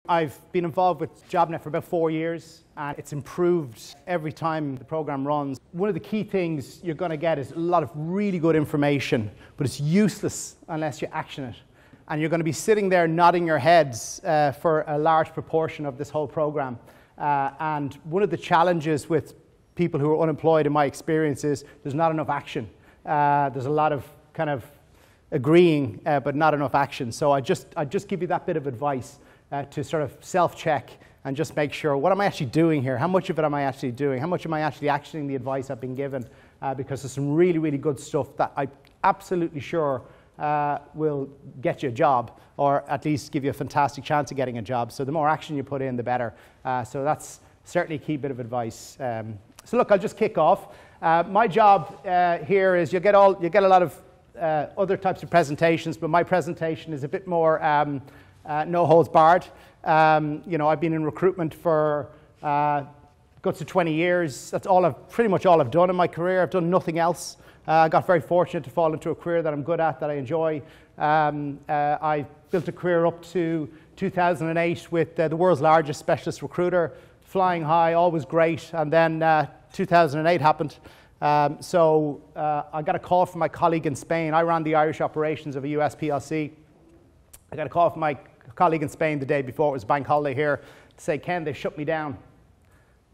I've been involved with JobNet for about 4 years, and it's improved every time the program runs. One of the key things you're going to get is a lot of really good information, but it's useless unless you action it. And you're going to be sitting there nodding your heads for a large proportion of this whole program. And one of the challenges with people who are unemployed, in my experience, is there's not enough action. There's a lot of kind of agreeing, but not enough action. So I just give you that bit of advice to sort of self-check and just make sure, what am I actually doing here? How much of it am I actually doing? How much am I actually actioning the advice I've been given? Because there's some really, really good stuff that I'm absolutely sure will get you a job, or at least give you a fantastic chance of getting a job. So the more action you put in, the better. So that's certainly a key bit of advice. So look, I'll just kick off. My job here is you'll get a lot of other types of presentations, but my presentation is a bit more no holds barred. I've been in recruitment for guts of 20 years. That's pretty much all I've done in my career. I've done nothing else. I got very fortunate to fall into a career that I'm good at, that I enjoy. I built a career up to 2008 with the world's largest specialist recruiter, flying high, always great. And then 2008 happened. So I got a call from my colleague in Spain. I ran the Irish operations of a US PLC. I got a call from my colleague in Spain the day before it was bank holiday here to say, Ken, they've shut me down.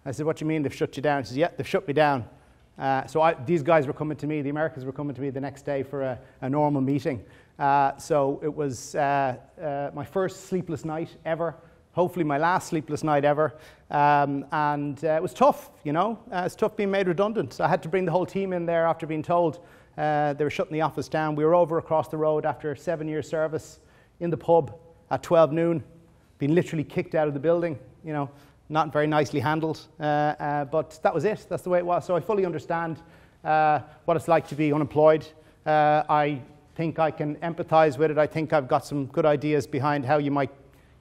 I said, what do you mean they've shut you down? He says, yeah, they've shut me down. These guys were coming to me, the Americans were coming to me the next day for a normal meeting. So it was my first sleepless night ever, hopefully my last sleepless night ever. And it was tough, it's tough being made redundant. I had to bring the whole team in there after being told they were shutting the office down. We were over across the road after 7 years service in the pub at 12 noon, being literally kicked out of the building, not very nicely handled, but that was it. That's the way it was. So I fully understand what it's like to be unemployed. I think I can empathize with it. I think I've got some good ideas behind how you might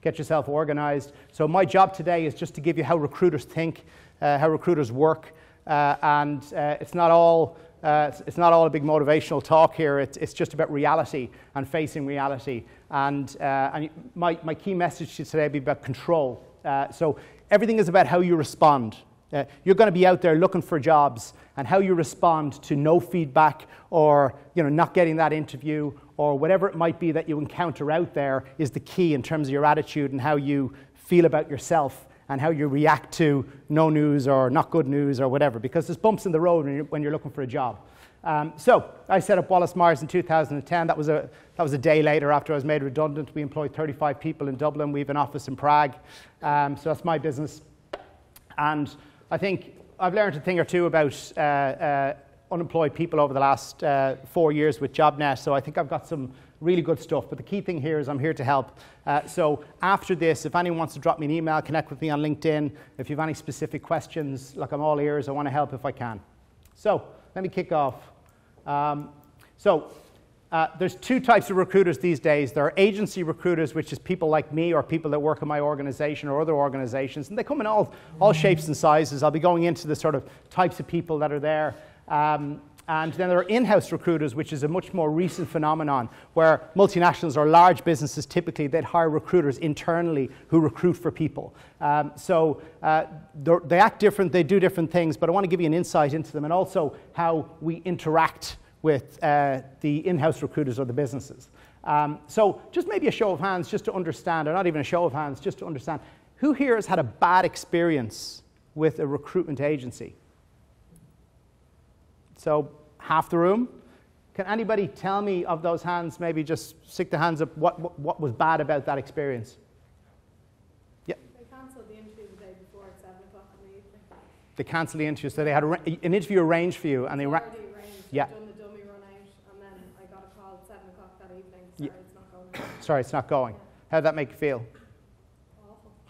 get yourself organized. So my job today is just to give you how recruiters think, how recruiters work, and it's not all a big motivational talk here. It's just about reality and facing reality. And my key message to today will be about control. So everything is about how you respond. You're going to be out there looking for jobs, and how you respond to no feedback, or not getting that interview, or whatever it might be that you encounter out there is the key in terms of your attitude and how you feel about yourself and how you react to no news or not good news or whatever, because there's bumps in the road when you're looking for a job. So I set up Wallace Myers in 2010. That was a day later after I was made redundant. We employed 35 people in Dublin. We have an office in Prague. So that's my business. And I think I've learned a thing or two about unemployed people over the last 4 years with JobNet. So I think I've got some really good stuff. But the key thing here is I'm here to help. So after this, if anyone wants to drop me an email, connect with me on LinkedIn. If you have any specific questions, look, I'm all ears. I want to help if I can. So let me kick off. There's two types of recruiters these days. There are agency recruiters, which is people like me or people that work in my organization or other organizations, and they come in all shapes and sizes. I'll be going into the sort of types of people that are there. And then there are in-house recruiters, which is a much more recent phenomenon, where multinationals or large businesses typically they'd hire recruiters internally who recruit for people. They act different, they do different things, but I want to give you an insight into them, and also how we interact with the in-house recruiters or the businesses. So just maybe a show of hands just to understand, or not even a show of hands, just to understand, who here has had a bad experience with a recruitment agency? So half the room. Can anybody tell me of those hands, maybe just stick the hands up, what was bad about that experience? Yeah. They cancelled the interview the day before at 7 o'clock in the evening. They cancelled the interview, so they had an interview arranged for you, and they already arranged. Yeah. I'd done the dummy run out, and then I got a call at 7 o'clock that evening. Sorry, Yeah. it's not going. Sorry, it's not going. Yeah. How did that make you feel?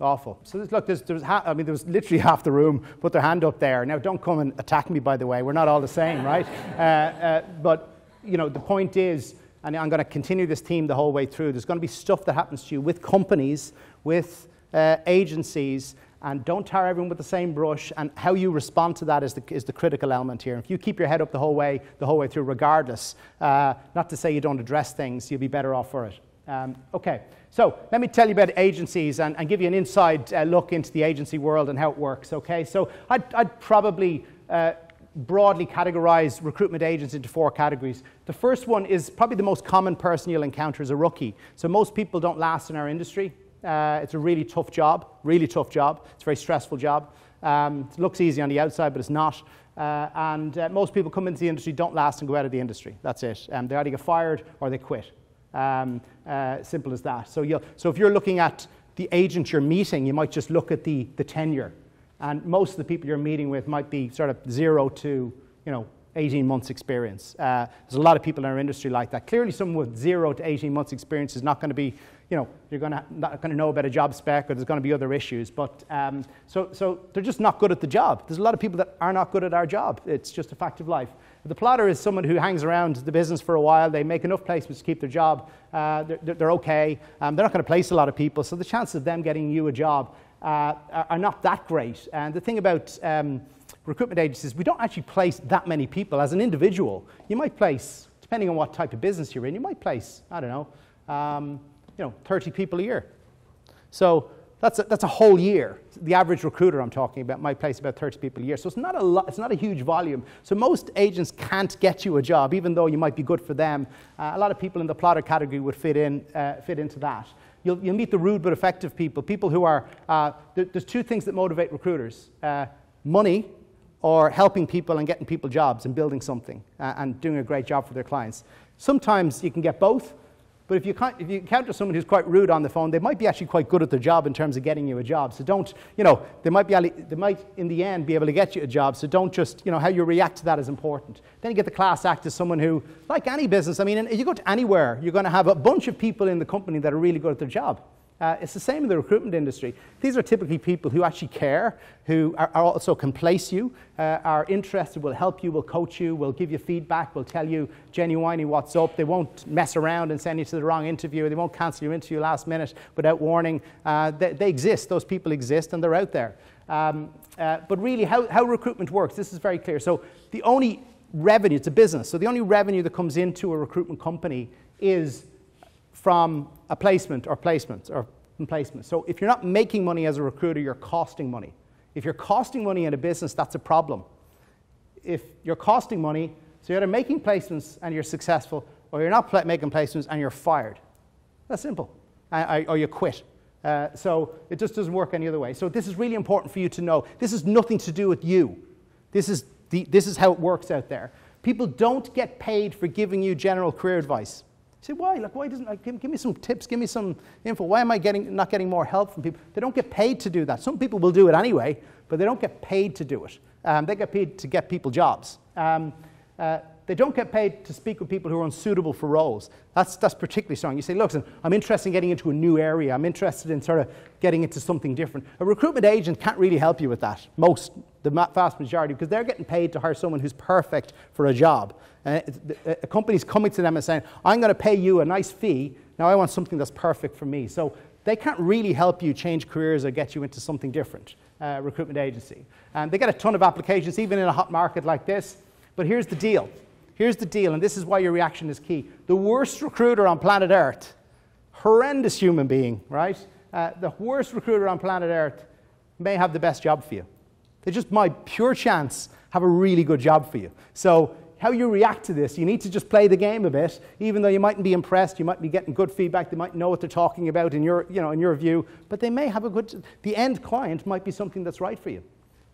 Awful. So there was literally half the room put their hand up there. Now, don't come and attack me, by the way. We're not all the same, right? But the point is, and I'm going to continue this theme the whole way through, there's going to be stuff that happens to you with companies, with agencies, and don't tar everyone with the same brush, and how you respond to that is the critical element here. And if you keep your head up the whole way through, regardless, not to say you don't address things, you'll be better off for it. Okay, so let me tell you about agencies and give you an inside look into the agency world and how it works, okay? So I'd probably broadly categorize recruitment agents into 4 categories. The first one is probably the most common person you'll encounter as a rookie. So most people don't last in our industry. It's a really tough job. It's a very stressful job. It looks easy on the outside, but it's not. And most people come into the industry, don't last and go out of the industry. That's it. They either get fired or they quit. Simple as that. So if you're looking at the agent you're meeting, you might just look at the tenure. And most of the people you're meeting with might be sort of 0 to 18 months experience. There's a lot of people in our industry like that. Clearly someone with 0 to 18 months experience is not going to be, you're not going to know about a job spec, or there's going to be other issues. But so they're just not good at the job. There's a lot of people that are not good at our job. It's just a fact of life. The plotter is someone who hangs around the business for a while. They make enough placements to keep their job. They're okay. They're not going to place a lot of people. So the chances of them getting you a job are not that great. And the thing about recruitment agencies, we don't actually place that many people as an individual. You might place, depending on what type of business you're in, you might place, I don't know, 30 people a year. So that's a whole year. The average recruiter I'm talking about might place about 30 people a year. So it's not a lot, it's not a huge volume. So most agents can't get you a job, even though you might be good for them. A lot of people in the plotter category would fit into that. You'll meet the rude but effective people, people who are, there's 2 things that motivate recruiters. Money, or helping people and getting people jobs and building something and doing a great job for their clients. Sometimes you can get both, but if you encounter someone who's quite rude on the phone, they might be actually quite good at their job in terms of getting you a job. So don't, they might in the end be able to get you a job. So don't just, how you react to that is important. Then you get the class act as someone who, like any business, I mean, if you go to anywhere, you're going to have a bunch of people in the company that are really good at their job. It's the same in the recruitment industry. These are typically people who actually care, who are also can place you, are interested, will help you, will coach you, will give you feedback, will tell you genuinely what's up. They won't mess around and send you to the wrong interview. They won't cancel your interview last minute without warning. They exist. Those people exist, and they're out there. But really, how recruitment works, this is very clear. So the only revenue, it's a business, so the only revenue that comes into a recruitment company is from a placement or placements. So if you're not making money as a recruiter, you're costing money. If you're costing money in a business, that's a problem. If you're costing money, so you're either making placements and you're successful, or you're not making placements and you're fired. That's simple. Or you quit. So it just doesn't work any other way. So this is really important for you to know. This has nothing to do with you. This is how it works out there. People don't get paid for giving you general career advice. You say, why? Like, why doesn't, give me some tips, give me some info. Why am I not getting more help from people? They don't get paid to do that. Some people will do it anyway, but they don't get paid to do it. They get paid to get people jobs. They don't get paid to speak with people who are unsuitable for roles. That's particularly strong. You say, look, I'm interested in getting into a new area. I'm interested in sort of getting into something different. A recruitment agent can't really help you with that, the vast majority, because they're getting paid to hire someone who's perfect for a job. A company's coming to them and saying, I'm going to pay you a nice fee. Now I want something that's perfect for me. So they can't really help you change careers or get you into something different, recruitment agency. And they get a ton of applications, even in a hot market like this. But here's the deal. Here's the deal, and this is why your reaction is key. The worst recruiter on planet Earth, horrendous human being, right? The worst recruiter on planet Earth may have the best job for you. They just might, pure chance, have a really good job for you. So how you react to this, you need to just play the game a bit, even though you mightn't be impressed, you might be getting good feedback, they might know what they're talking about in your view, but they may have the end client might be something that's right for you.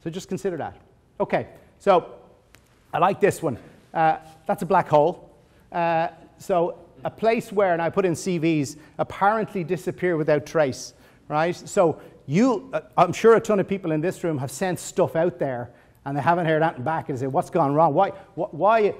So just consider that. Okay, so I like this one. That's a black hole. So a place where, and I put in CVs, apparently disappear without trace, right? So I'm sure a ton of people in this room have sent stuff out there and they haven't heard anything back and say, what's gone wrong? Why,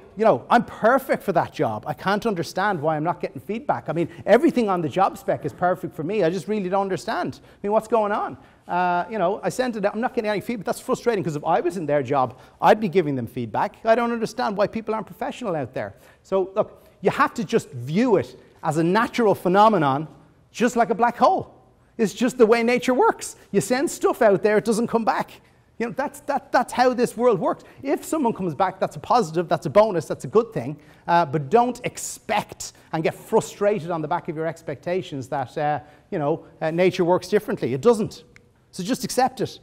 I'm perfect for that job. I can't understand why I'm not getting feedback. I mean, everything on the job spec is perfect for me. I just really don't understand. I mean, what's going on? I sent it out. I'm not getting any feedback. That's frustrating because if I was in their job, I'd be giving them feedback. I don't understand why people aren't professional out there. So look, you have to just view it as a natural phenomenon, just like a black hole. It's just the way nature works. You send stuff out there, it doesn't come back. You know, that's how this world works. If someone comes back, that's a positive, that's a bonus, that's a good thing. But don't expect and get frustrated on the back of your expectations that, nature works differently. It doesn't. So just accept it.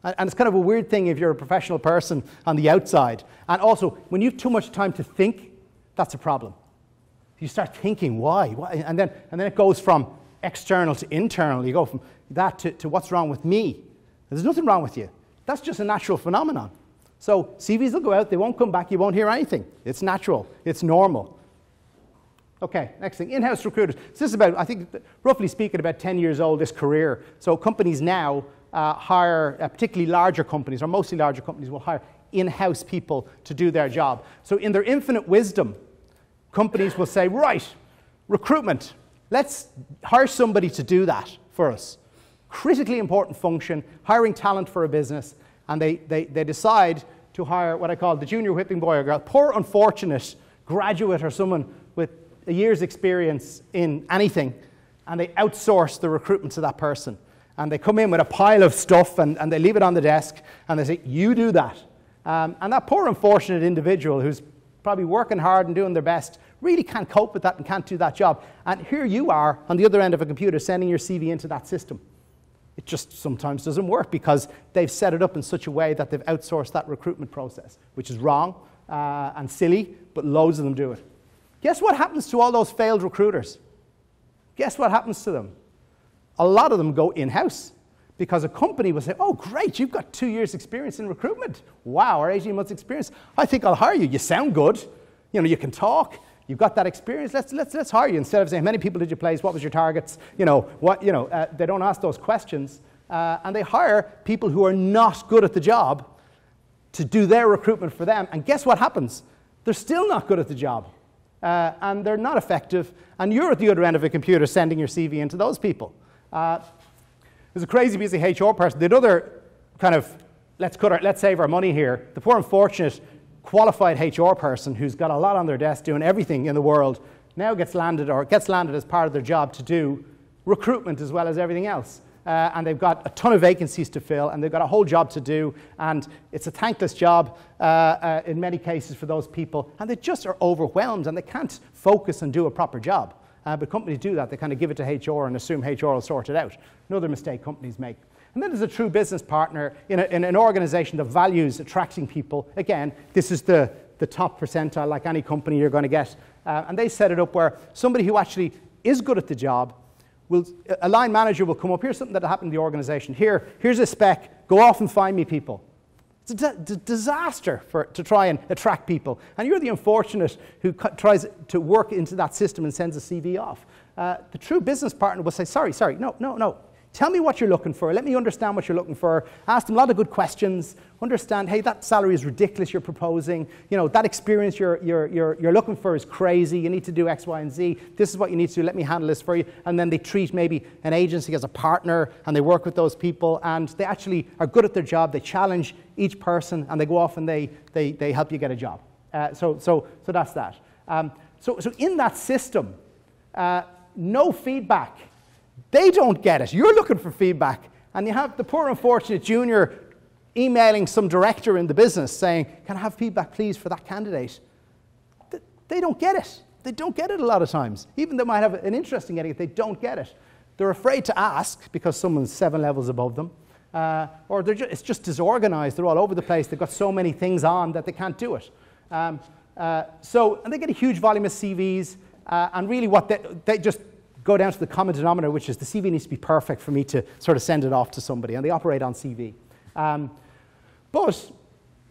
And it's kind of a weird thing if you're a professional person on the outside. And also, when you have too much time to think, that's a problem. You start thinking, why? And then it goes from external to internal. You go from that to what's wrong with me. There's nothing wrong with you. That's just a natural phenomenon. So CVs will go out, they won't come back, you won't hear anything. It's natural, it's normal. Okay, next thing, in-house recruiters. So this is about, I think, roughly speaking, about 10 years old, this career. So companies now hire, particularly larger companies, or mostly larger companies, will hire in-house people to do their job. So in their infinite wisdom, companies will say, right, recruitment, let's hire somebody to do that for us. Critically important function, hiring talent for a business, and they decide to hire what I call the junior whipping boy or girl, poor unfortunate graduate or someone with a year's experience in anything, and they outsource the recruitment to that person. And they come in with a pile of stuff and they leave it on the desk and they say, you do that. And that poor unfortunate individual who's probably working hard and doing their best really can't cope with that and can't do that job. And here you are on the other end of a computer sending your CV into that system. It just sometimes doesn't work because they've set it up in such a way that they've outsourced that recruitment process, which is wrong and silly, but loads of them do it. Guess what happens to all those failed recruiters? Guess what happens to them? A lot of them go in-house because a company will say, oh, great, you've got 2 years experience in recruitment. Wow, or 18 months experience. I think I'll hire you. You sound good. You know, you can talk. You've got that experience. Let's hire you. Instead of saying, how many people did you place? What was your targets? They don't ask those questions. And they hire people who are not good at the job to do their recruitment for them. And guess what happens? They're still not good at the job. And they're not effective. And you're at the other end of a computer sending your CV into those people. There's a crazy busy HR person. The other kind of, let's save our money here. The poor unfortunate qualified HR person who's got a lot on their desk doing everything in the world now gets landed as part of their job to do recruitment as well as everything else. And they've got a ton of vacancies to fill and they've got a whole job to do and it's a thankless job in many cases for those people and they just are overwhelmed and they can't focus and do a proper job. But companies do that. They kind of give it to HR and assume HR will sort it out. Another mistake companies make. And then there's a true business partner in an organization that values attracting people. Again, this is the top percentile, like any company you're going to get. And they set it up where somebody who actually is good at the job, a line manager will come up, here's something that happened in the organization. Here's a spec, go off and find me people. It's a disaster to try and attract people. And you're the unfortunate who tries to work into that system and sends a CV off. The true business partner will say, sorry, no. Tell me what you're looking for. Let me understand what you're looking for. Ask them a lot of good questions. Understand, hey, that salary is ridiculous you're proposing. You know, that experience you're looking for is crazy. You need to do X, Y, and Z. This is what you need to do. Let me handle this for you. And then they treat maybe an agency as a partner and they work with those people and they actually are good at their job. They challenge each person and they go off and they help you get a job. So that's that. So in that system, no feedback. They don't get it. You're looking for feedback. And you have the poor unfortunate junior emailing some director in the business saying, can I have feedback please for that candidate? They don't get it. They don't get it a lot of times. Even they might have an interest in getting it, they don't get it. They're afraid to ask because someone's 7 levels above them. Or it's just disorganized. They're all over the place. They've got so many things on that they can't do it. And they get a huge volume of CVs. And really what they just go down to the common denominator, which is the CV needs to be perfect for me to sort of send it off to somebody, and they operate on CV. But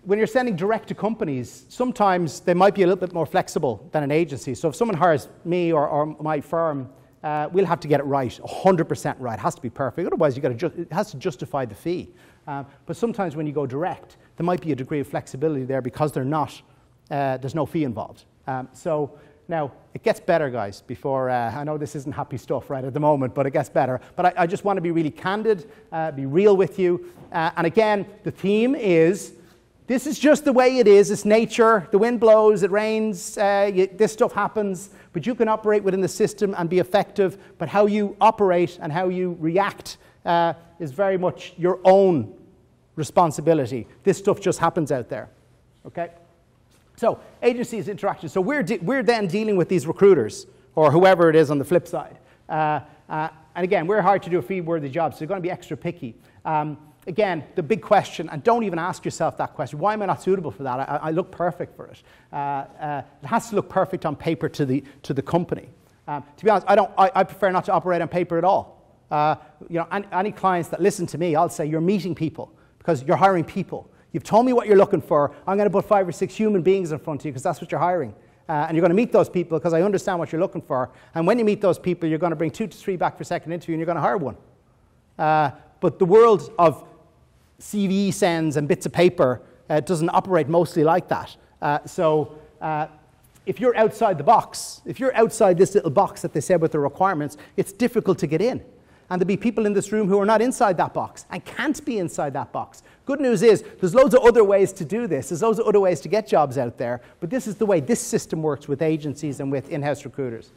when you're sending direct to companies, sometimes they might be a little bit more flexible than an agency. So if someone hires me or my firm, we'll have to get it right, 100% right. It has to be perfect. Otherwise, it has to justify the fee. But sometimes when you go direct, there might be a degree of flexibility there because there's no fee involved. Now, it gets better, guys, before, I know this isn't happy stuff right at the moment, but it gets better. But I just want to be really candid, be real with you. And again, the theme is, this is just the way it is. It's nature. The wind blows, it rains, this stuff happens. But you can operate within the system and be effective. But how you operate and how you react is very much your own responsibility. This stuff just happens out there, okay? So agencies interaction. So we're then dealing with these recruiters or whoever it is on the flip side. And again, we're hired to do a fee-worthy job, so you're going to be extra picky. Again, the big question, and don't even ask yourself that question, why am I not suitable for that? I look perfect for it. It has to look perfect on paper to the company. To be honest, I prefer not to operate on paper at all. Any clients that listen to me, I'll say you're meeting people because you're hiring people. You've told me what you're looking for. I'm going to put 5 or 6 human beings in front of you because that's what you're hiring. And you're going to meet those people because I understand what you're looking for. And when you meet those people, you're going to bring 2 to 3 back for second interview and you're going to hire one. But the world of CV sends and bits of paper doesn't operate mostly like that. So if you're outside the box, if you're outside this little box that they said with the requirements, it's difficult to get in. And there'll be people in this room who are not inside that box and can't be inside that box. Good news is there's loads of other ways to do this. There's loads of other ways to get jobs out there. But this is the way this system works with agencies and with in-house recruiters.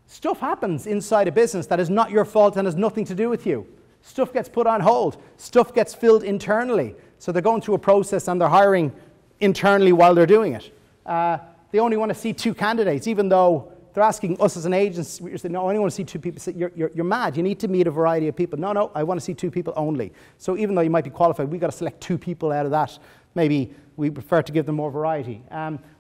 Stuff happens inside a business that is not your fault and has nothing to do with you. Stuff gets put on hold. Stuff gets filled internally. So they're going through a process and they're hiring internally while they're doing it. They only want to see 2 candidates, even though they're asking us as an agency. We say, no, I only want to see 2 people. Say, you're mad. You need to meet a variety of people. No, I want to see 2 people only. So even though you might be qualified, we've got to select 2 people out of that. Maybe we prefer to give them more variety.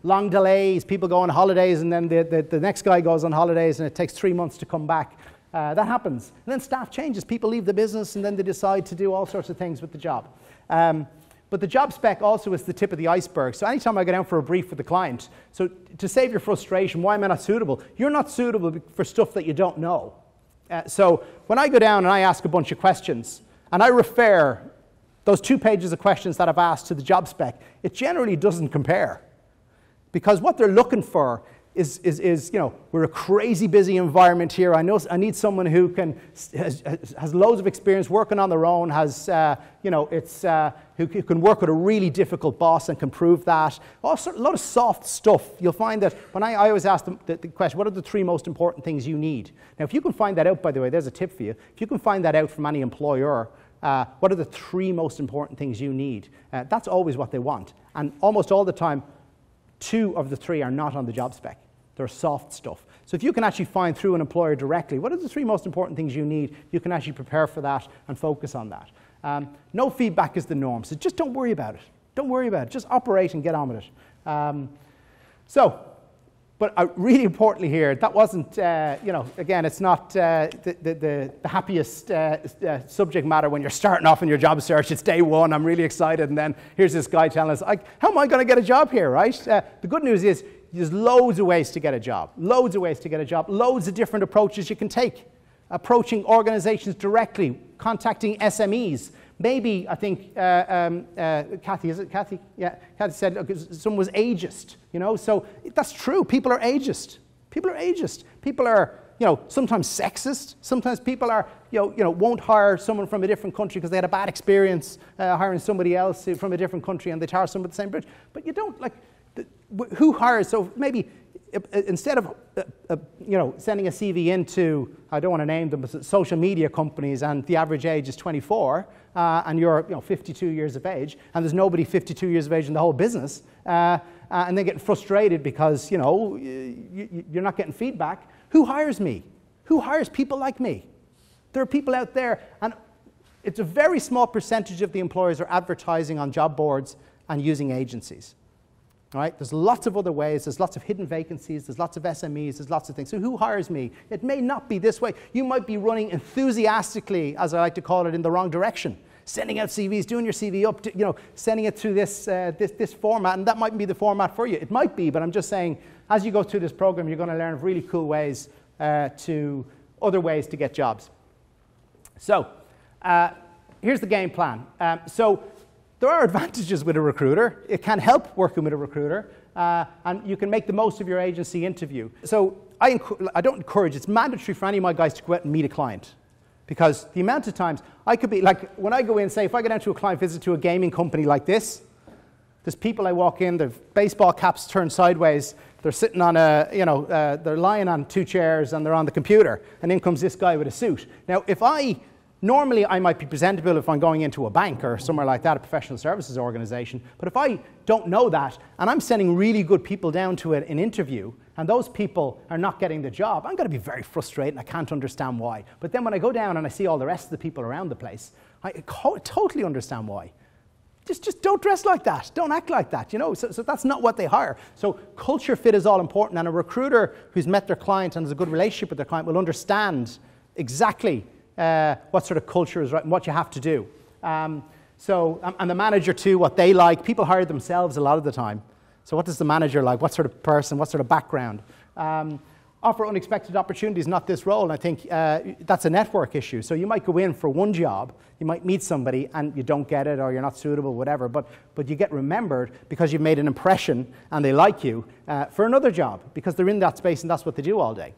Long delays, people go on holidays, and then the next guy goes on holidays, and it takes 3 months to come back. That happens. And then staff changes. People leave the business, and then they decide to do all sorts of things with the job. But the job spec also is the tip of the iceberg. So anytime I go down for a brief with the client, so to save your frustration, why am I not suitable? You're not suitable for stuff that you don't know. So when I go down and I ask a bunch of questions, and I refer those 2 pages of questions that I've asked to the job spec, it generally doesn't compare. Because what they're looking for is we're a crazy busy environment here. I need someone who has loads of experience working on their own, who can work with a really difficult boss and can prove that. Also, a lot of soft stuff. You'll find that when I always ask them the question, what are the 3 most important things you need? Now, if you can find that out, by the way, there's a tip for you. If you can find that out from any employer, what are the 3 most important things you need? That's always what they want. And almost all the time, 2 of the 3 are not on the job spec. They're soft stuff. So if you can actually find through an employer directly, what are the 3 most important things you need, you can actually prepare for that and focus on that. No feedback is the norm, so just don't worry about it. Don't worry about it. Just operate and get on with it. But really importantly here, that wasn't, again, it's not the happiest subject matter when you're starting off in your job search. It's day 1, I'm really excited, and then here's this guy telling us, how am I going to get a job here, right? The good news is there's loads of ways to get a job, loads of different approaches you can take. Approaching organizations directly, contacting SMEs. Maybe, I think, Kathy, is it Kathy? Yeah, Kathy said, look, someone was ageist, so that's true. People are ageist. People are, sometimes sexist. Sometimes people are, won't hire someone from a different country because they had a bad experience hiring somebody else from a different country and they hire someone with the same bridge. But you don't, who hires, so maybe instead of sending a CV into, I don't want to name them, but social media companies, and the average age is 24, and you're 52 years of age, and there's nobody 52 years of age in the whole business, and they're getting frustrated because you're not getting feedback. Who hires me? Who hires people like me? There are people out there, and it's a very small percentage of the employers are advertising on job boards and using agencies. All right? There's lots of other ways. There's lots of hidden vacancies. There's lots of SMEs. There's lots of things. So who hires me? It may not be this way. You might be running enthusiastically, as I like to call it, in the wrong direction. Sending out CVs, doing your CV up, sending it through this format, and that might be the format for you. It might be, but I'm just saying, as you go through this program, you're going to learn really cool ways other ways to get jobs. So here's the game plan. There are advantages with a recruiter. It can help working with a recruiter, and you can make the most of your agency interview. So I don't encourage, it's mandatory for any of my guys to go out and meet a client, because the amount of times I could be, like when I go in, say if I go down to a client visit to a gaming company like this, there's people I walk in, their baseball caps turned sideways, they're sitting on they're lying on 2 chairs and they're on the computer, and in comes this guy with a suit. Now if I Normally, I might be presentable if I'm going into a bank or somewhere like that, a professional services organization. But if I don't know that, and I'm sending really good people down to an interview, and those people are not getting the job, I'm going to be very frustrated, and I can't understand why. But then when I go down and I see all the rest of the people around the place, I totally understand why. Just don't dress like that. Don't act like that, you know. So that's not what they hire. So culture fit is all important, and a recruiter who's met their client and has a good relationship with their client will understand exactly what sort of culture is right and what you have to do. And the manager too, what they like. People hire themselves a lot of the time. So what does the manager like? What sort of person? What sort of background? Offer unexpected opportunities, not this role. And I think that's a network issue. So you might go in for one job, you might meet somebody and you don't get it or you're not suitable, whatever, but you get remembered because you've made an impression and they like you for another job because they're in that space and that's what they do all day.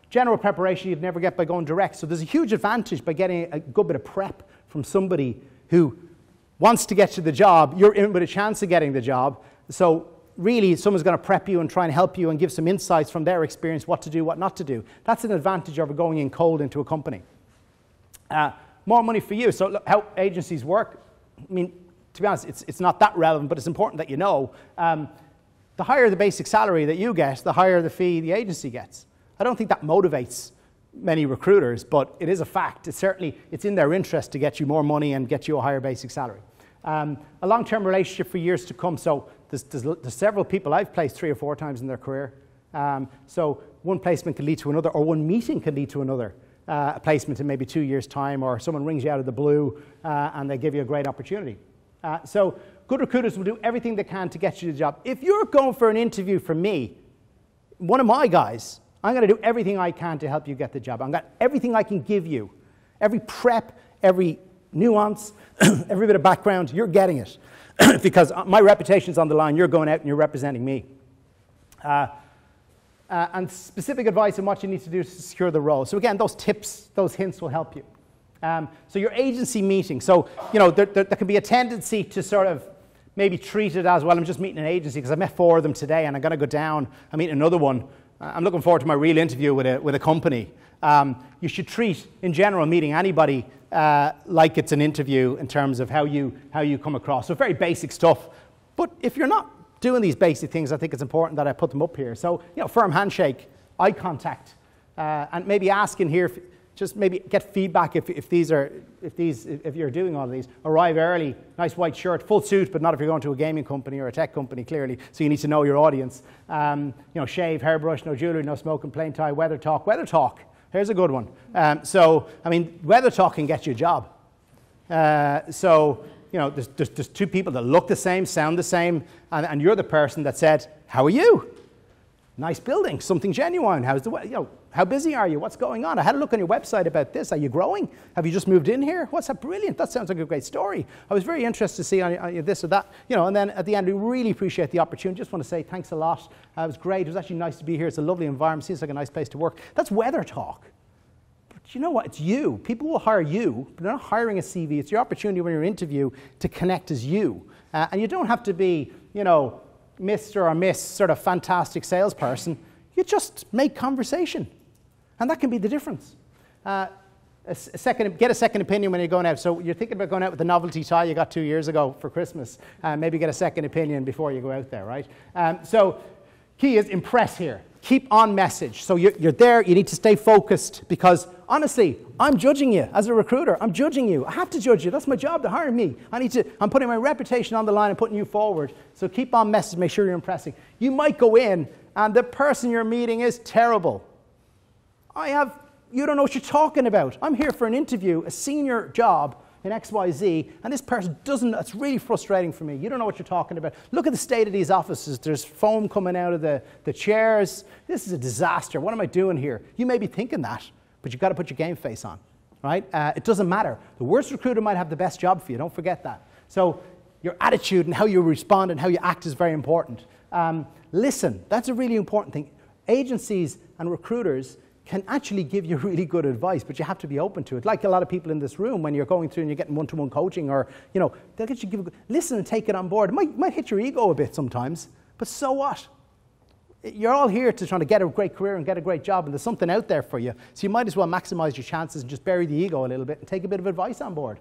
General preparation you'd never get by going direct. So there's a huge advantage by getting a good bit of prep from somebody who wants to get you the job. You're in with a chance of getting the job. So really, someone's going to prep you and try and help you and give some insights from their experience, what to do, what not to do. That's an advantage over going in cold into a company. More money for you. So look, how agencies work, I mean, to be honest, it's not that relevant, but it's important that you know. The higher the basic salary that you get, the higher the fee the agency gets. I don't think that motivates many recruiters, but it is a fact. It's in their interest to get you more money and get you a higher basic salary. A long-term relationship for years to come. So there's several people I've placed 3 or 4 times in their career. So one placement can lead to another, or one meeting can lead to another a placement in maybe 2 years' time, or someone rings you out of the blue and they give you a great opportunity. So good recruiters will do everything they can to get you the job. If you're going for an interview from me, one of my guys, I'm going to do everything I can to help you get the job. I've got everything I can give you. Every prep, every nuance, every bit of background, you're getting it. Because my reputation's on the line, you're going out and you're representing me. And specific advice on what you need to do to secure the role. So again, those tips, those hints will help you. So your agency meeting. So, you know, there can be a tendency to sort of maybe treat it as, well, I'm just meeting an agency because I met 4 of them today and I'm going to go down and meet another one. I'm looking forward to my real interview with a company. You should treat, in general, meeting anybody like it's an interview in terms of how you come across. So very basic stuff. But if you're not doing these basic things, I think it's important that I put them up here. So, you know, firm handshake, eye contact, and maybe ask in here, just maybe get feedback if you're doing all of these. Arrive early, nice white shirt, full suit, but not if you're going to a gaming company or a tech company, clearly. So you need to know your audience. You know, shave, hairbrush, no jewelry, no smoking, plain tie, weather talk. Weather talk, here's a good one. So, I mean, weather talk can get you a job. So, you know, there's 2 people that look the same, sound the same, and you're the person that said, how are you? Nice building, something genuine. How's the, you know, how busy are you? What's going on? I had a look on your website about this. Are you growing? Have you just moved in here? What's that? Brilliant. That sounds like a great story. I was very interested to see on this or that. You know, and then at the end, we really appreciate the opportunity. Just want to say thanks a lot. It was great. It was actually nice to be here. It's a lovely environment. Seems like a nice place to work. That's weather talk. But you know what? It's you. People will hire you, but they're not hiring a CV. It's your opportunity when you're in an interview to connect as you. And you don't have to be, you know, Mr. or Miss sort of fantastic salesperson. You just make conversation. And that can be the difference. Get a second opinion when you're going out. So you're thinking about going out with the novelty tie you got 2 years ago for Christmas. Maybe get a second opinion before you go out there, right? So key is impress here. Keep on message. So you're there. You need to stay focused because, honestly, I'm judging you as a recruiter. I'm judging you. I have to judge you. That's my job to hire me. I'm putting my reputation on the line and putting you forward. So keep on message. Make sure you're impressing. You might go in and the person you're meeting is terrible. You don't know what you're talking about. I'm here for an interview, a senior job in XYZ, and this person doesn't. It's really frustrating for me. You don't know what you're talking about. Look at the state of these offices. There's foam coming out of the chairs. This is a disaster. What am I doing here? You may be thinking that, but you've got to put your game face on, right? It doesn't matter. The worst recruiter might have the best job for you. Don't forget that. So your attitude and how you respond and how you act is very important. Listen. That's a really important thing. Agencies and recruiters can actually give you really good advice, but you have to be open to it. Like a lot of people in this room, when you're going through and you're getting one-to-one coaching, or, you know, they'll get you listen and take it on board. It might hit your ego a bit sometimes, but so what? You're all here to try to get a great career and get a great job, and there's something out there for you. So you might as well maximize your chances and just bury the ego a little bit and take a bit of advice on board.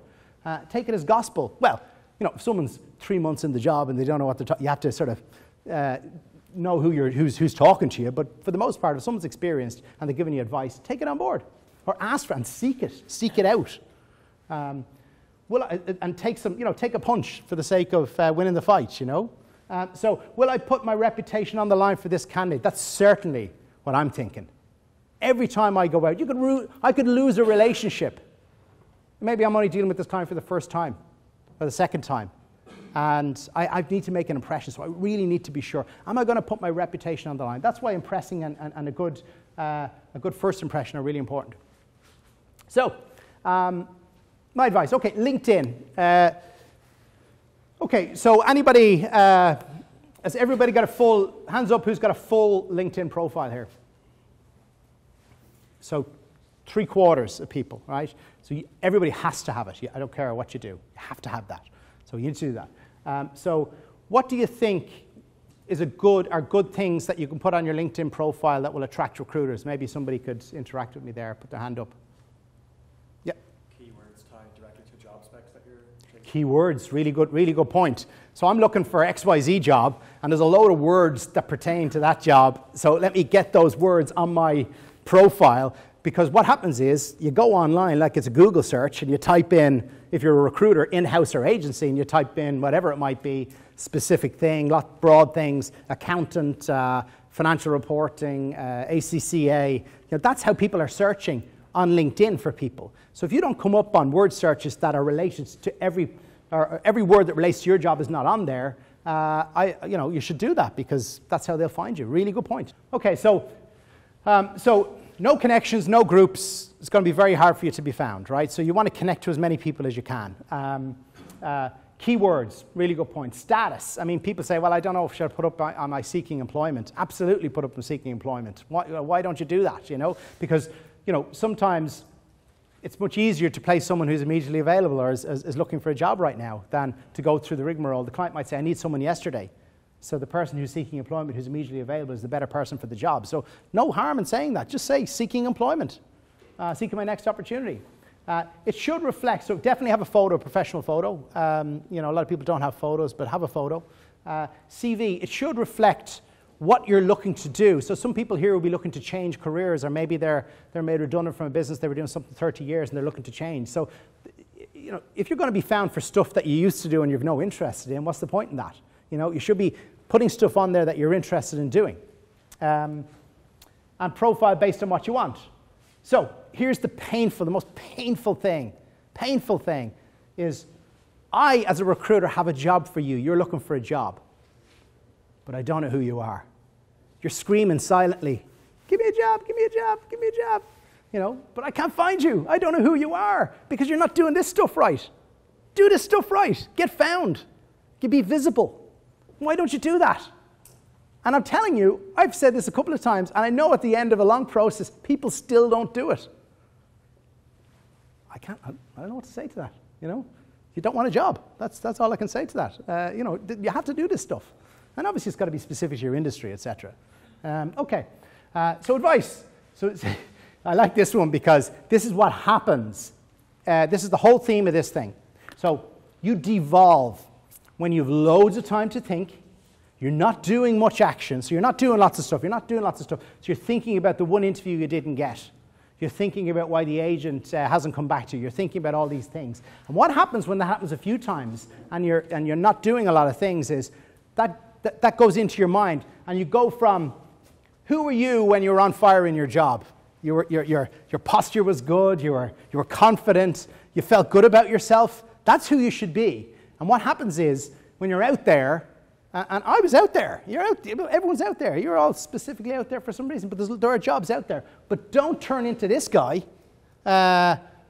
Take it as gospel. Well, you know, if someone's 3 months in the job and they don't know what they're talking, you have to sort of know who's talking to you. But for the most part, if someone's experienced and they're giving you advice, take it on board, or ask for it and seek it out. And take a punch for the sake of winning the fight. You know. So will I put my reputation on the line for this candidate? That's certainly what I'm thinking. Every time I go out, I could lose a relationship. Maybe I'm only dealing with this client for the first time or the second time. And I need to make an impression, so I really need to be sure. Am I going to put my reputation on the line? That's why impressing and a good first impression are really important. So, my advice, okay, LinkedIn. Okay, so anybody, has everybody got a full, hands up who's got a full LinkedIn profile here? So 3/4 of people, right? So everybody has to have it. I don't care what you do, you have to have that. So you need to do that. So what do you think are good things that you can put on your LinkedIn profile that will attract recruiters? Maybe somebody could interact with me there, put their hand up. Yeah. Keywords tied directly to job specs that you're taking. Keywords, really good point. So I'm looking for XYZ job, and there's a load of words that pertain to that job. So let me get those words on my profile, because what happens is you go online like it's a Google search and you type in, if you're a recruiter, in-house or agency, and you type in whatever it might be, specific thing, broad things, accountant, financial reporting, ACCA. You know, that's how people are searching on LinkedIn for people. So if you don't come up on word searches that are related to every word that relates to your job is not on there, you should do that, because that's how they'll find you. Really good point. Okay, so no connections, no groups. It's going to be very hard for you to be found, right? So you want to connect to as many people as you can. Keywords, really good point. Status. I mean, people say, well, I don't know if I should put up on my seeking employment. Absolutely put up on seeking employment. Why don't you do that, you know? Because, you know, sometimes it's much easier to place someone who's immediately available or is looking for a job right now than to go through the rigmarole. The client might say, I need someone yesterday. So the person who's seeking employment, who's immediately available, is the better person for the job. So no harm in saying that. Just say seeking employment, seeking my next opportunity. It should reflect, so definitely have a photo, a professional photo. A lot of people don't have photos, but have a photo. CV, it should reflect what you're looking to do. So some people here will be looking to change careers, or maybe they're made redundant from a business, they were doing something 30 years and they're looking to change. So, you know, if you're going to be found for stuff that you used to do and you've no interest in, what's the point in that? You know, you should be putting stuff on there that you're interested in doing. And profile based on what you want. So here's the most painful thing. Painful thing is, I, as a recruiter, have a job for you. You're looking for a job, but I don't know who you are. You're screaming silently, give me a job, give me a job, give me a job. You know, but I can't find you. I don't know who you are because you're not doing this stuff right. Do this stuff right. Get found. Be visible. Why don't you do that? And I'm telling you, I've said this a couple of times, and I know at the end of a long process, people still don't do it. I don't know what to say to that, you know? You don't want a job. That's all I can say to that. You have to do this stuff. And obviously it's got to be specific to your industry, etc. Okay, so advice. So I like this one because this is what happens. This is the whole theme of this thing. So you devolve when you have loads of time to think. You're not doing much action, so you're not doing lots of stuff. So you're thinking about the one interview you didn't get. You're thinking about why the agent hasn't come back to you. You're thinking about all these things. And what happens when that happens a few times and you're not doing a lot of things is that goes into your mind, and you go from who were you when you were on fire in your job? Your posture was good. You were confident. You felt good about yourself. That's who you should be. And what happens is when you're out there. And I was out there. Everyone's out there. You're all specifically out there for some reason, but there are jobs out there. But don't turn into this guy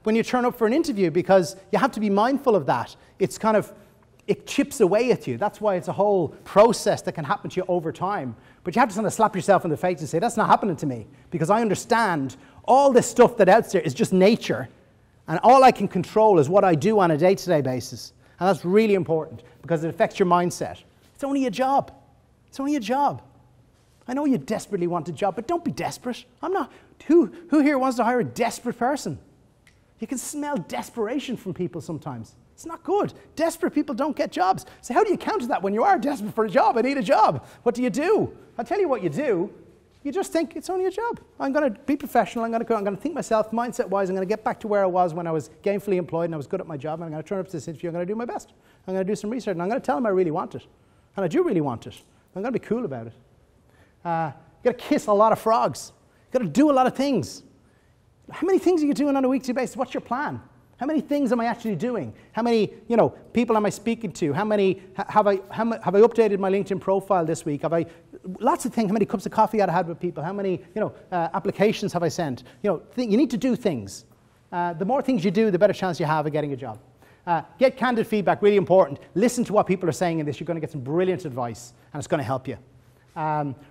when you turn up for an interview, because you have to be mindful of that. It chips away at you. That's why it's a whole process that can happen to you over time. But you have to kind of slap yourself in the face and say, that's not happening to me, because I understand all this stuff that's out there is just nature, and all I can control is what I do on a day-to-day basis. And that's really important because it affects your mindset. It's only a job. It's only a job. I know you desperately want a job, but don't be desperate. I'm not. Who here wants to hire a desperate person? You can smell desperation from people sometimes. It's not good. Desperate people don't get jobs. So how do you counter that when you are desperate for a job? I need a job. What do? I'll tell you what you do. You just think it's only a job. I'm going to be professional. I'm going to think myself, mindset-wise. I'm going to get back to where I was when I was gainfully employed and I was good at my job. And I'm going to turn up to this interview. I'm going to do my best. I'm going to do some research. And I'm going to tell them I really want it. And I do really want it. I'm going to be cool about it. You've got to kiss a lot of frogs. You've got to do a lot of things. How many things are you doing on a weekly basis? What's your plan? How many things am I actually doing? How many, people am I speaking to? How many have I updated my LinkedIn profile this week? Lots of things. How many cups of coffee have I had with people? How many, applications have I sent? You need to do things. The more things you do, the better chance you have of getting a job. Get candid feedback, really important. Listen to what people are saying in this. You're going to get some brilliant advice, and it's going to help you.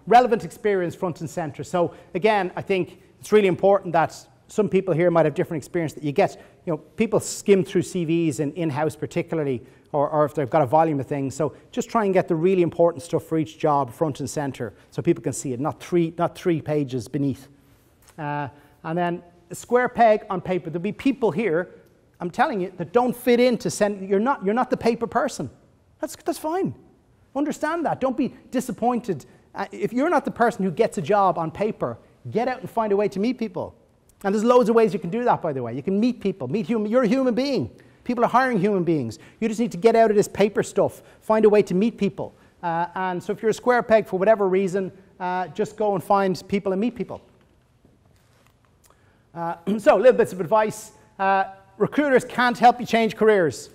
Relevant experience front and center. So again, I think it's really important that some people here might have different experience that you get. People skim through CVs in-house particularly, or if they've got a volume of things. So just try and get the really important stuff for each job front and center so people can see it, not three pages beneath. And then a square peg on paper. There'll be people here, I'm telling you, that don't fit into you're not the paper person. That's fine. Understand that. Don't be disappointed. If you're not the person who gets a job on paper, get out and find a way to meet people. And there's loads of ways you can do that, by the way. You can meet people. You're a human being. People are hiring human beings. You just need to get out of this paper stuff. Find a way to meet people. And so if you're a square peg for whatever reason, just go and find people and meet people. So little bits of advice. Recruiters can't help you change careers.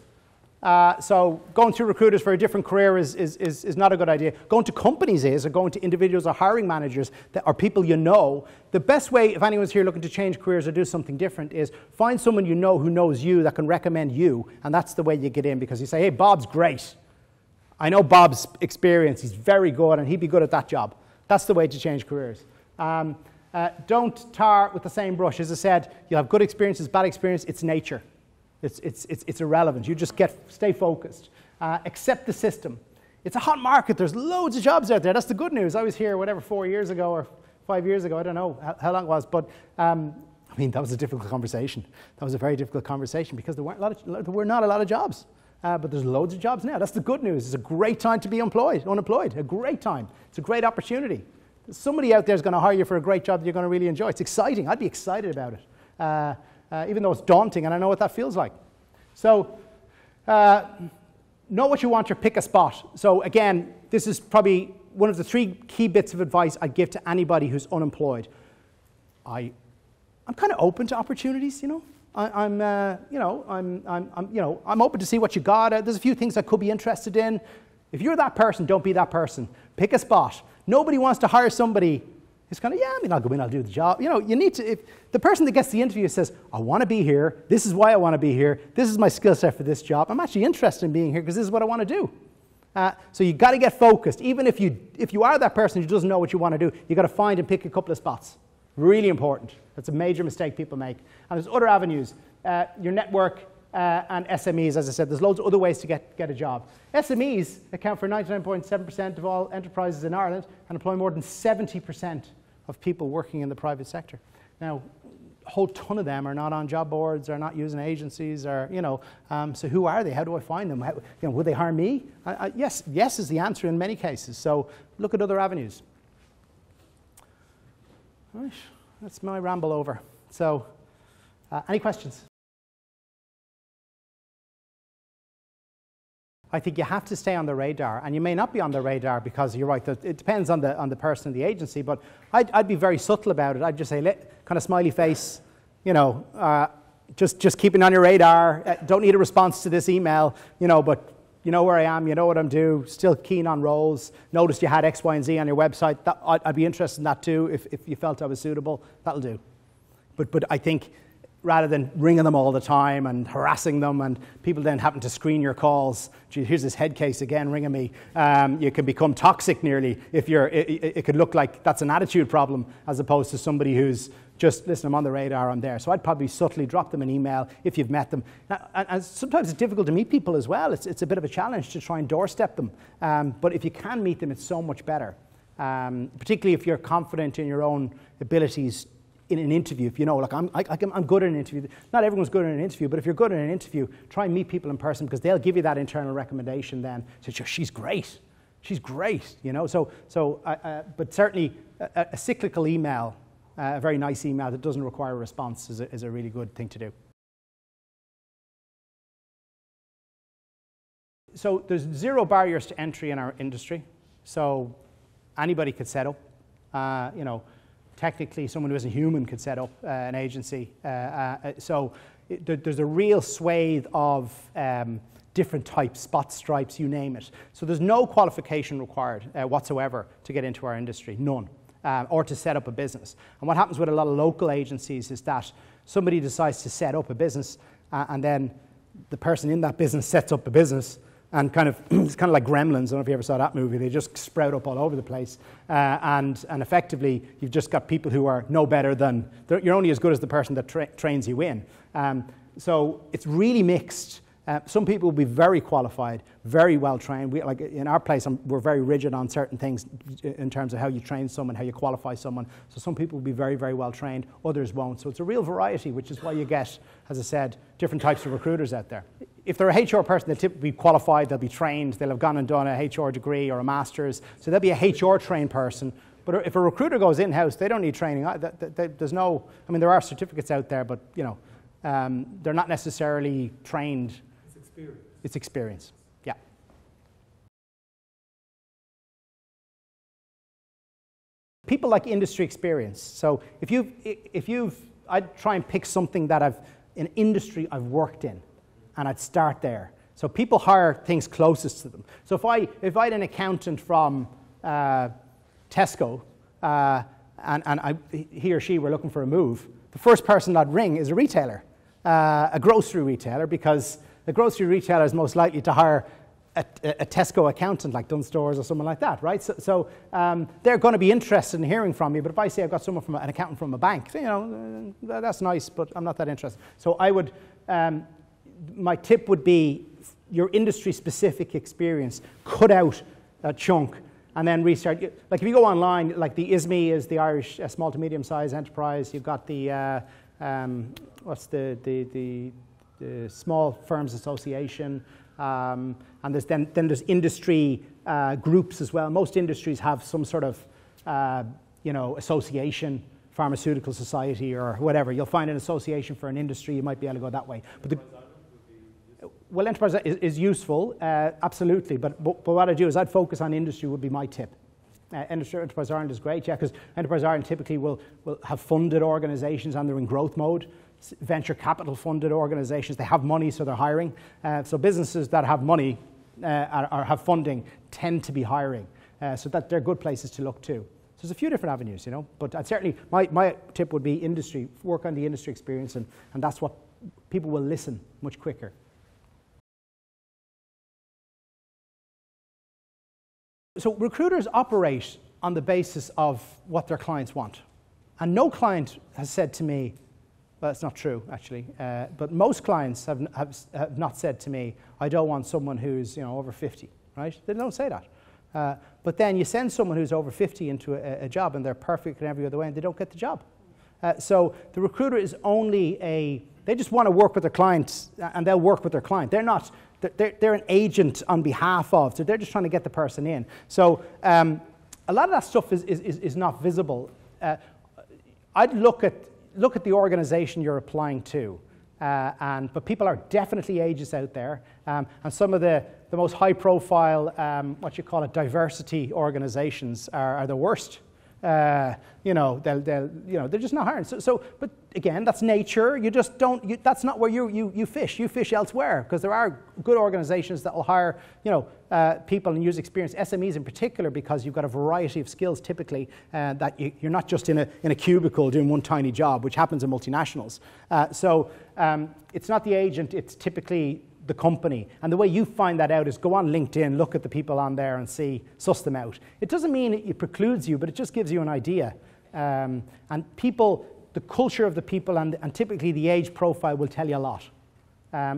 So going to recruiters for a different career is not a good idea. Going to companies or going to individuals or hiring managers that are people you know. The best way, if anyone's here looking to change careers or do something different, is find someone you know who knows you that can recommend you, and that's the way you get in, because you say, hey, Bob's great. I know Bob's experience. He's very good, and he'd be good at that job. That's the way to change careers. Don't tar with the same brush. As I said, you'll have good experiences, bad experience. It's nature. It's irrelevant. You just stay focused. Accept the system. It's a hot market. There's loads of jobs out there. That's the good news. I was here, 4 years ago or 5 years ago. I don't know how long it was. But, that was a difficult conversation. That was a very difficult conversation because there were not a lot of jobs. But there's loads of jobs now. That's the good news. It's a great time to be unemployed. A great time. It's a great opportunity. Somebody out there is going to hire you for a great job that you're going to really enjoy. It's exciting. I'd be excited about it. Even though it's daunting, and I know what that feels like. So, know what you want or pick a spot. So again, this is probably one of the 3 key bits of advice I'd give to anybody who's unemployed. I'm kind of open to opportunities, I'm open to see what you got. There's a few things I could be interested in. If you're that person, don't be that person. Pick a spot. Nobody wants to hire somebody who's kind of, I'll go in, I'll do the job. You need to, if the person that gets the interview says, I want to be here, this is why I want to be here, this is my skill set for this job, I'm actually interested in being here because this is what I want to do. So you've got to get focused. Even if you are that person who doesn't know what you want to do, you've got to find and pick a couple of spots. Really important. That's a major mistake people make. And there's other avenues. Your network and SMEs, as I said, there's loads of other ways to get a job. SMEs account for 99.7% of all enterprises in Ireland and employ more than 70% of people working in the private sector. Now, a whole ton of them are not on job boards, are not using agencies, or, so who are they? How do I find them? Would they hire me? Yes is the answer in many cases. So look at other avenues. All right, that's my ramble over. So, any questions? I think you have to stay on the radar, and you may not be on the radar because you're right. It depends on the person in the agency, but I'd be very subtle about it. I'd just say, kind of smiley face, just keeping on your radar. Don't need a response to this email, but you know where I am, you know what I'm doing. Still keen on roles. Noticed you had X, Y, and Z on your website. I'd be interested in that too if you felt I was suitable. That'll do. But I think, rather than ringing them all the time and harassing them and people then having to screen your calls. Gee, here's this head case again ringing me. You can become toxic nearly if it could look like that's an attitude problem as opposed to somebody who's just, listen, I'm on the radar, I'm there. So I'd probably subtly drop them an email if you've met them. And sometimes it's difficult to meet people as well. It's a bit of a challenge to try and doorstep them. But if you can meet them, it's so much better. particularly if you're confident in your own abilities in an interview. If you know, like I'm good at an interview. Not everyone's good at an interview, but if you're good at an interview, try and meet people in person because they'll give you that internal recommendation then. So she's great. She's great, you know. But certainly a cyclical email, a very nice email that doesn't require a response is a really good thing to do. So there's 0 barriers to entry in our industry. So anybody could set up, you know, technically someone who isn't human could set up an agency. There's a real swathe of different types, spots, stripes, you name it. So there's no qualification required whatsoever to get into our industry, none, or to set up a business. And what happens with a lot of local agencies is that somebody decides to set up a business and then the person in that business sets up a business and kind of, it's kind of like Gremlins, I don't know if you ever saw that movie, they just sprout up all over the place. And effectively, you've just got people who are no better than, you're only as good as the person that trains you in. So it's really mixed. Some people will be very qualified, very well trained. Like in our place, we're very rigid on certain things in terms of how you train someone, how you qualify someone. So some people will be very, very well trained, others won't. So it's a real variety, which is why you get, as I said, different types of recruiters out there. If they're a HR person, they'll typically be qualified, they'll be trained, they'll have gone and done a HR degree or a master's. So they'll be a HR trained person. But if a recruiter goes in-house, they don't need training. There's no, I mean, there are certificates out there, but you know, they're not necessarily trained. It's experience, yeah. People like industry experience. So I'd try and pick something that an industry I've worked in, and I'd start there. So people hire things closest to them. So if I had an accountant from Tesco, and he or she were looking for a move, the first person I'd ring is a retailer, a grocery retailer, because the grocery retailer is most likely to hire a Tesco accountant like Dunstores or someone like that, right? So they're going to be interested in hearing from me. But if I say I've got someone an accountant from a bank, you know, that's nice, but I'm not that interested. So I would, my tip would be your industry-specific experience. Cut out a chunk and then restart. Like if you go online, like the ISME is the Irish Small to Medium-Sized Enterprise. You've got the what's the Small Firms Association, and then there's industry groups as well. Most industries have some sort of association, pharmaceutical society or whatever. You'll find an association for an industry. You might be able to go that way. But well, enterprise is useful, absolutely. But what I do is I'd focus on industry would be my tip. Enterprise Ireland is great, yeah, because Enterprise Ireland typically will have funded organisations and they're in growth mode. Venture capital funded organisations, they have money, so they're hiring. So businesses that have money or have funding tend to be hiring. So that they're good places to look to. So there's a few different avenues, you know. But I'd certainly, my tip would be industry, work on the industry experience, and that's what people will listen much quicker. So recruiters operate on the basis of what their clients want. And no client has said to me, well, it's not true, actually, but most clients have not said to me, I don't want someone who's over 50, right? They don't say that. But then you send someone who's over 50 into a job and they're perfect in every other way and they don't get the job. So the recruiter is only they just want to work with their clients and they'll work with their client. They're an agent on behalf of, so they're just trying to get the person in. So a lot of that stuff is not visible. I'd look at the organization you're applying to, but people are definitely ageist out there, and some of the most high-profile, diversity organizations are the worst. They're just not hiring. So, but again, that's nature. You just don't. That's not where you fish. You fish elsewhere because there are good organizations that will hire people and use experience, SMEs in particular, because you've got a variety of skills typically that you're not just in a cubicle doing one tiny job, which happens in multinationals. So it's not the agent. It's typically the company. And the way you find that out is go on LinkedIn, look at the people on there and suss them out. It doesn't mean it precludes you, but it just gives you an idea. And people, the culture of the people and typically the age profile will tell you a lot.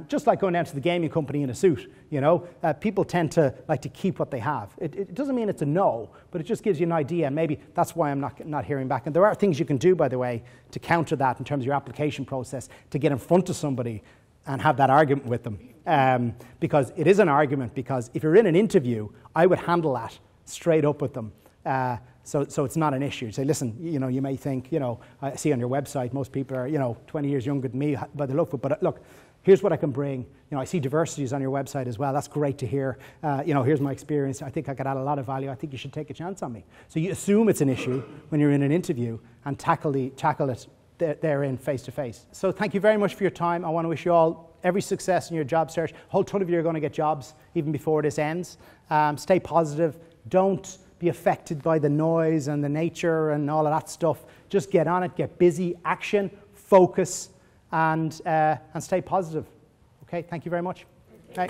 Just like going down to the gaming company in a suit, you know, people tend to like to keep what they have. It doesn't mean it's a no, but it just gives you an idea, and maybe that's why I'm not hearing back. And there are things you can do, by the way, to counter that in terms of your application process, to get in front of somebody and have that argument with them. Because it is an argument, because if you're in an interview, I would handle that straight up with them. So it's not an issue. Say, listen, you know, you may think, you know, I see on your website most people are, you know, 20 years younger than me by the look of it, but look, here's what I can bring. You know, I see diversity is on your website as well. That's great to hear. You know, here's my experience. I think I could add a lot of value. I think you should take a chance on me. So you assume it's an issue when you're in an interview and tackle it therein face to face. So thank you very much for your time. I want to wish you all every success in your job search. A whole ton of you are going to get jobs even before this ends. Stay positive. Don't be affected by the noise and the nature and all of that stuff. Just get on it, get busy, action, focus, and stay positive. Okay, thank you very much. Bye.